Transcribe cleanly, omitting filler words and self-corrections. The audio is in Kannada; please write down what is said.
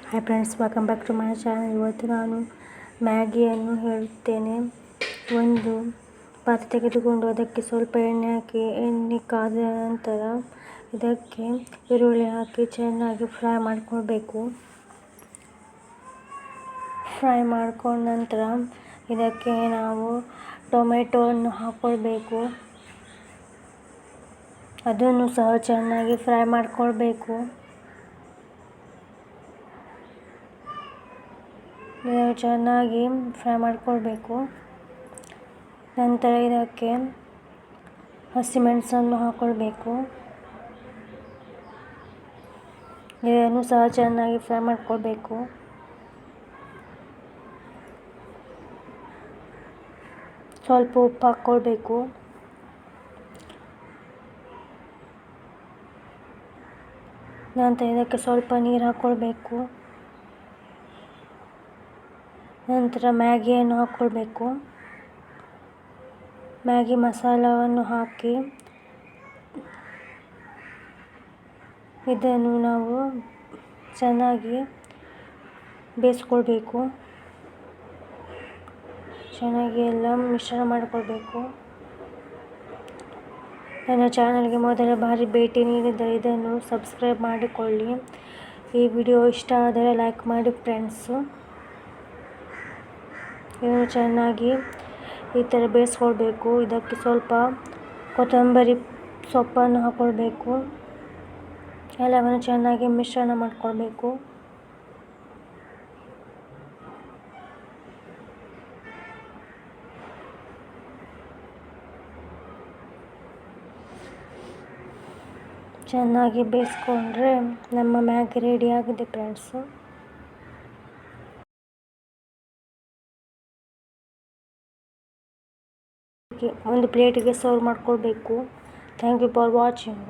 Hi friends, welcome back to my channel. ಇವತ್ತು ನಾನು ಮ್ಯಾಗಿಯನ್ನು ಹೇಳುತ್ತೇನೆ. ಒಂದು ಪಾತ್ರೆ ತೆಗೆದುಕೊಂಡು ಅದಕ್ಕೆ ಸ್ವಲ್ಪ ಎಣ್ಣೆ ಹಾಕಿ, ಎಣ್ಣೆ ಕಾದ ನಂತರ ಇದಕ್ಕೆ ಈರುಳ್ಳಿ ಹಾಕಿ ಚೆನ್ನಾಗಿ ಫ್ರೈ ಮಾಡ್ಕೊಳ್ಬೇಕು. ಫ್ರೈ ಮಾಡ್ಕೊಂಡ ನಂತರ ಇದಕ್ಕೆ ನಾವು ಟೊಮೆಟೊವನ್ನು ಹಾಕ್ಕೊಳ್ಬೇಕು. ಅದನ್ನು ಸಹ ಚೆನ್ನಾಗಿ ಫ್ರೈ ಮಾಡ್ಕೊಳ್ಬೇಕು. ಚೆನ್ನಾಗಿ ಫ್ರೈ ಮಾಡ್ಕೊಳ್ಬೇಕು. ನಂತರ ಇದಕ್ಕೆ ಹಸಿಮೆಣಸನ್ನು ಹಾಕ್ಕೊಳ್ಬೇಕು. ಇದನ್ನು ಸಹ ಚೆನ್ನಾಗಿ ಫ್ರೈ ಮಾಡ್ಕೊಳ್ಬೇಕು. ಸ್ವಲ್ಪ ಉಪ್ಪು ಹಾಕ್ಕೊಳ್ಬೇಕು. ನಂತರ ಇದಕ್ಕೆ ಸ್ವಲ್ಪ ನೀರು ಹಾಕ್ಕೊಳ್ಬೇಕು. ನಂತರ ಮ್ಯಾಗಿಯನ್ನು ಹಾಕ್ಕೊಳ್ಬೇಕು. ಮ್ಯಾಗಿ ಮಸಾಲವನ್ನು ಹಾಕಿ ಇದನ್ನು ನಾವು ಚೆನ್ನಾಗಿ ಬೇಯಿಸ್ಕೊಳ್ಬೇಕು. ಚೆನ್ನಾಗಿ ಎಲ್ಲ ಮಿಶ್ರಣ ಮಾಡಿಕೊಳ್ಬೇಕು. ನನ್ನ ಚಾನಲ್ಗೆ ಮೊದಲ ಬಾರಿ ಭೇಟಿ ನೀಡಿದರೆ ಇದನ್ನು ಸಬ್ಸ್ಕ್ರೈಬ್ ಮಾಡಿಕೊಳ್ಳಿ. ಈ ವಿಡಿಯೋ ಇಷ್ಟ ಆದರೆ ಲೈಕ್ ಮಾಡಿ ಫ್ರೆಂಡ್ಸು. ಇದನ್ನು ಚೆನ್ನಾಗಿ ಈ ಥರ ಬೇಯಿಸ್ಕೊಳ್ಬೇಕು. ಇದಕ್ಕೆ ಸ್ವಲ್ಪ ಕೊತ್ತಂಬರಿ ಸೊಪ್ಪನ್ನು ಹಾಕ್ಕೊಳ್ಬೇಕು. ಎಲ್ಲವನ್ನು ಚೆನ್ನಾಗಿ ಮಿಶ್ರಣ ಮಾಡಿಕೊಳ್ಬೇಕು. ಚೆನ್ನಾಗಿ ಬೇಯಿಸ್ಕೊಂಡ್ರೆ ನಮ್ಮ ಮ್ಯಾಗಿ ರೆಡಿ ಆಗಿದೆ ಫ್ರೆಂಡ್ಸು. ಒಂದು ಪ್ಲೇಟಿಗೆ ಸರ್ವ್ ಮಾಡ್ಕೊಳ್ಬೇಕು. Thank you for watching.